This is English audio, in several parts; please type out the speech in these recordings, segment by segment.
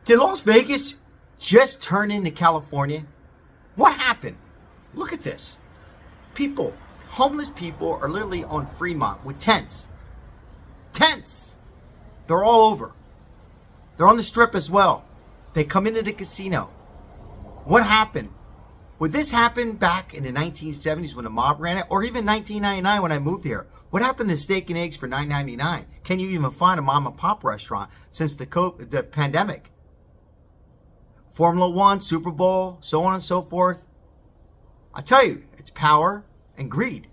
Did Las Vegas just turn into California? What happened? Look at this. People, homeless people are literally on Fremont with tents. Tents! They're all over. They're on the strip as well. They come into the casino. What happened? Would this happen back in the 1970s when the mob ran it? Or even 1999 when I moved here? What happened to steak and eggs for $9.99? Can you even find a mom and pop restaurant since the pandemic? Formula One, Super Bowl, so on and so forth. I tell you, it's power and greed.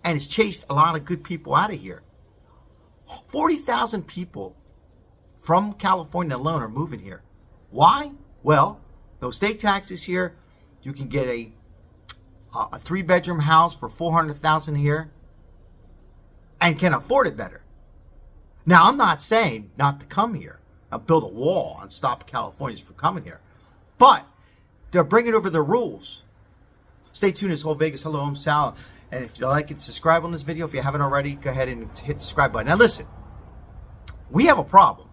And it's chased a lot of good people out of here. 40,000 people from California alone are moving here. Why? Well, no state taxes here. You can get a 3-bedroom house for $400,000 here and can afford it better. Now, I'm not saying not to come here. I'll build a wall and stop Californians from coming here. But they're bringing over the rules. Stay tuned. It's Whole Vegas. Hello, I'm Sal. And if you like it, subscribe on this video. If you haven't already, go ahead and hit the subscribe button. Now, listen. We have a problem.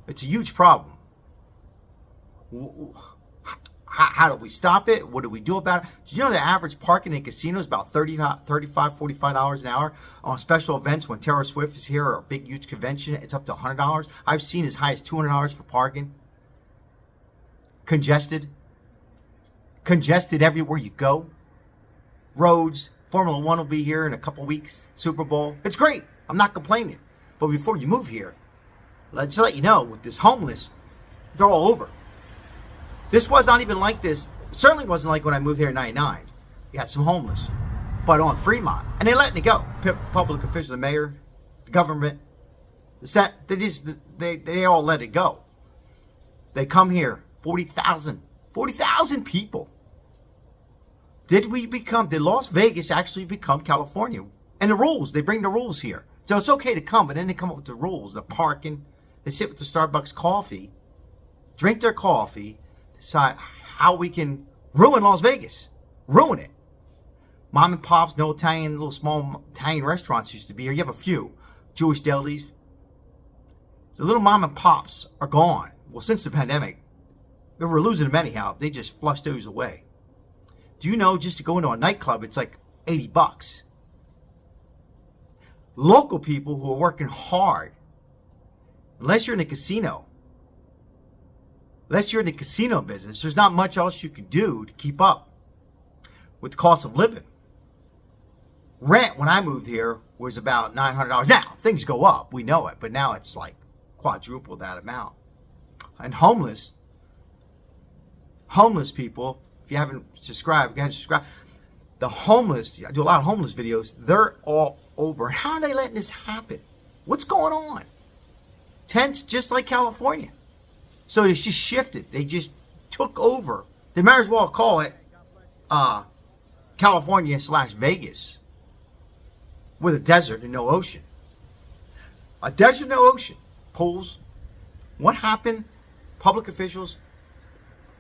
It's a huge problem. How do we stop it? What do we do about it? Did you know the average parking in casinos is about $35, $45 an hour? On special events when Taylor Swift is here or a big, huge convention, it's up to $100. I've seen as high as $200 for parking. Congested. Congested everywhere you go. Roads. Formula One will be here in a couple weeks. Super Bowl. It's great. I'm not complaining. But before you move here, let's let you know, with this homeless, they're all over. This was not even like this. It certainly wasn't like when I moved here in 99. You had some homeless. But on Fremont. And they're letting it go. Public officials, the mayor, the government, the Senate, they all let it go. They come here. 40,000. 40,000 people. Did Las Vegas actually become California? And the rules, they bring the rules here. So it's okay to come, but then they come up with the rules, the parking. They sit with the Starbucks coffee, drink their coffee, decide how we can ruin Las Vegas. Ruin it. Mom and pops, no Italian, little small Italian restaurants used to be here. You have a few. Jewish delis. The little mom and pops are gone. Well, since the pandemic, we were losing them anyhow. They just flushed those away. Do you know just to go into a nightclub, it's like $80? Local people who are working hard, unless you're in a casino, unless you're in the casino business, there's not much else you can do to keep up with the cost of living. Rent, when I moved here, was about $900. Now, things go up. We know it. But now it's like quadruple that amount. And homeless people, if you haven't subscribed, go ahead and subscribe. The homeless, I do a lot of homeless videos. They're all over. How are they letting this happen? What's going on? Tents just like California. So they just shifted. They just took over. They might as well call it California/Vegas with a desert and no ocean. A desert, no ocean. Pools. What happened? Public officials,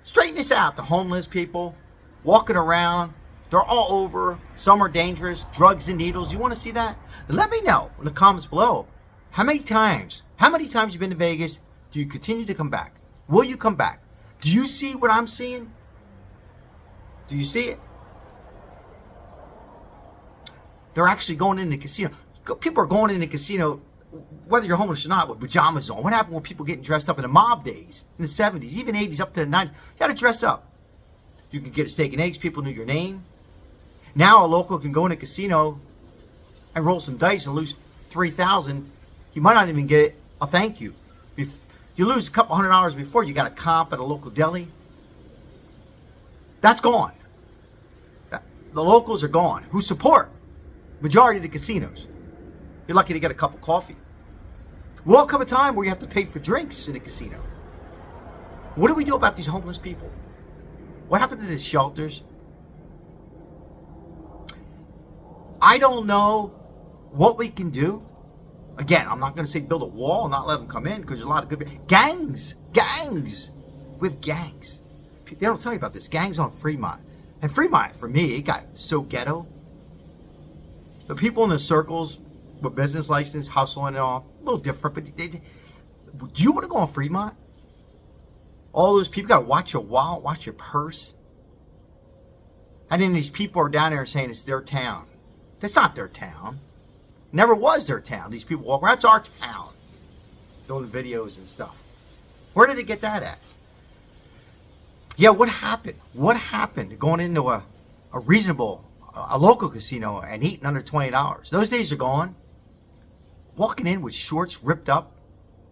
straighten this out. The homeless people walking around. They're all over. Some are dangerous. Drugs and needles. You want to see that? Let me know in the comments below. How many times you've been to Vegas? Do you continue to come back? Will you come back? Do you see what I'm seeing? Do you see it? They're actually going in the casino. People are going in the casino, whether you're homeless or not, with pajamas on. What happened when people getting dressed up in the mob days, in the 70s, even 80s, up to the 90s? You got to dress up. You can get a steak and eggs. People knew your name. Now a local can go in a casino and roll some dice and lose $3,000. You might not even get a thank you. You lose a couple $100 before you got a comp at a local deli. That's gone. The locals are gone. Who support majority of the casinos. You're lucky to get a cup of coffee. Will come a time where you have to pay for drinks in a casino. What do we do about these homeless people? What happened to the shelters? I don't know what we can do. Again, I'm not going to say build a wall and not let them come in, because there's a lot of good gangs. We have gangs. They don't tell you about this. Gangs on Fremont. And Fremont, for me, it got so ghetto. The people in the circles with business license, hustling and all, a little different. But do you want to go on Fremont? All those people got to watch your wallet, watch your purse. And then these people are down there saying it's their town. That's not their town. Never was their town. These people walk around. That's our town. Doing videos and stuff. Where did they get that at? Yeah, what happened? What happened to going into a reasonable, a local casino and eating under $20? Those days are gone. Walking in with shorts ripped up,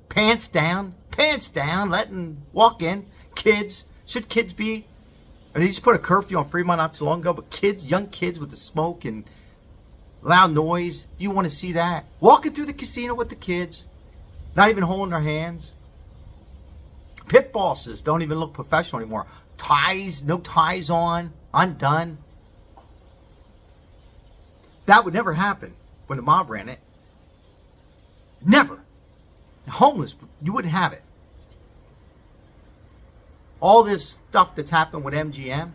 pants down, letting walk in. Kids. Should kids be? They just put a curfew on Fremont not too long ago, but kids, young kids with the smoke and loud noise. Do you want to see that? Walking through the casino with the kids, not even holding their hands. Pit bosses don't even look professional anymore. Ties, no ties on, undone. That would never happen when the mob ran it. Never. Homeless, you wouldn't have it. All this stuff that's happened with MGM,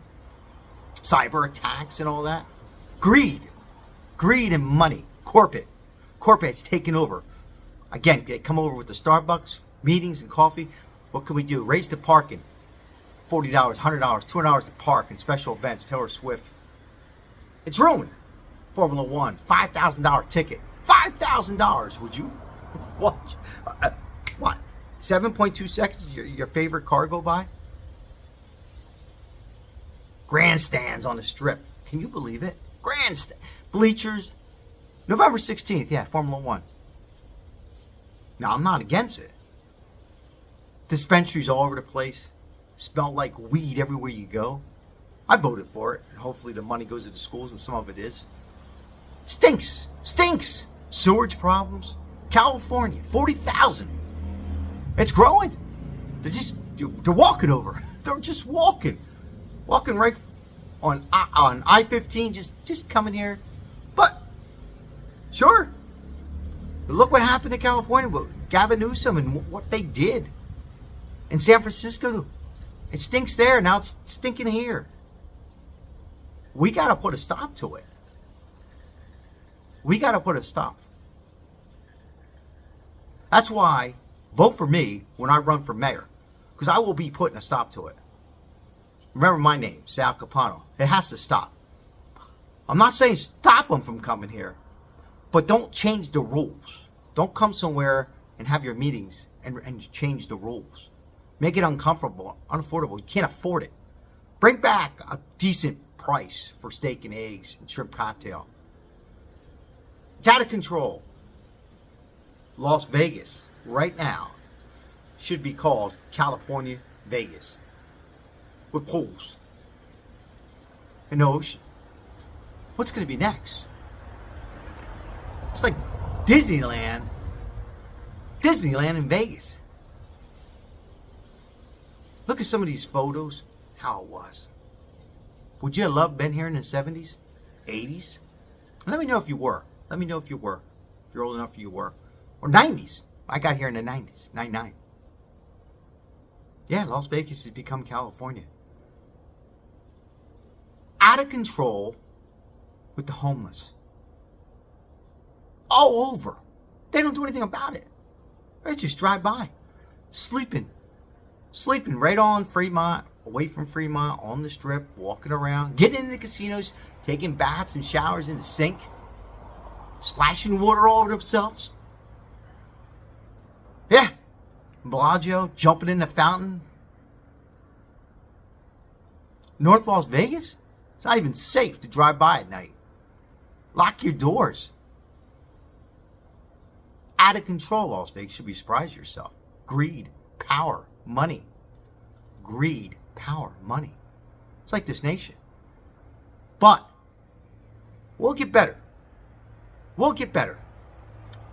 cyber attacks and all that. Greed and money. Corporate's taken over. Again, they come over with the Starbucks meetings and coffee. What can we do? Raise the parking. $40, $100, $200 to park in special events. Taylor Swift. It's ruined. Formula One, $5,000 ticket. $5,000. Would you watch? What? 7.2 seconds your favorite car go by? Grandstands on the strip. Can you believe it? Grandstand. Bleachers. November 16th. Yeah, Formula One. Now, I'm not against it. Dispensaries all over the place. Smell like weed everywhere you go. I voted for it. And hopefully the money goes to the schools, and some of it is. Stinks. Sewage problems. California, 40,000. It's growing. They're walking over. They're just walking right on I-15, just coming here. But sure, look what happened to California with Gavin Newsom and what they did in San Francisco. It stinks there. Now it's stinking here. We got to put a stop to it. We got to put a stop. That's why vote for me when I run for mayor, because I will be putting a stop to it. Remember my name, Sal Capano. It has to stop. I'm not saying stop them from coming here, but don't change the rules. Don't come somewhere and have your meetings and change the rules. Make it uncomfortable, unaffordable. You can't afford it. Bring back a decent price for steak and eggs and shrimp cocktail. It's out of control. Las Vegas, right now, should be called California Vegas. With pools. And the ocean. What's going to be next? It's like Disneyland. Disneyland in Vegas. Look at some of these photos. How it was. Would you have loved been here in the 70s? 80s? Let me know if you were. Let me know if you were. If you're old enough, you were. Or 90s. I got here in the 90s. 99. Yeah, Las Vegas has become California. Out of control with the homeless. All over. They don't do anything about it. They just drive by. Sleeping right on Fremont, away from Fremont, on the strip, walking around, getting into the casinos, taking baths and showers in the sink, splashing water all over themselves. Yeah. Bellagio, jumping in the fountain. North Las Vegas? It's not even safe to drive by at night. Lock your doors. Out of control, Las Vegas. Should be surprised yourself. Greed, power, money. Greed, power, money. It's like this nation. But we'll get better. We'll get better.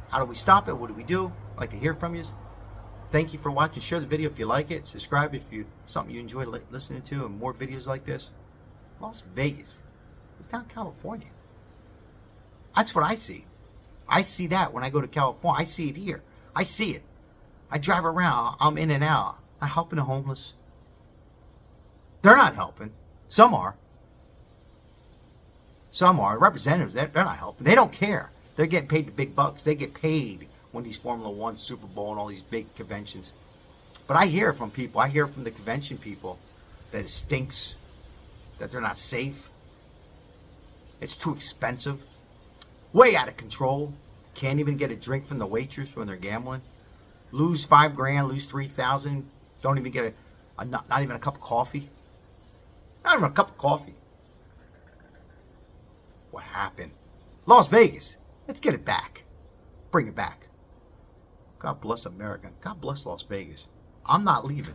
How do we stop it? What do we do? I'd like to hear from you. Thank you for watching. Share the video if you like it. Subscribe if you something you enjoy listening to, and more videos like this. Las Vegas is down California. That's what I see. I see that when I go to California. I see it here. I see it. I drive around. I'm in and out. I'm helping the homeless. They're not helping. Some are. Some are. Representatives, they're not helping. They don't care. They're getting paid the big bucks. They get paid when these Formula One, Super Bowl, and all these big conventions. But But I hear from people, I hear from the convention people that it stinks, that they're not safe. It's too expensive. Way out of control. Can't even get a drink from the waitress when they're gambling. Lose $5,000, lose $3,000. Don't even get not even a cup of coffee. Not even a cup of coffee. What happened? Las Vegas. Let's get it back. Bring it back. God bless America. God bless Las Vegas. I'm not leaving.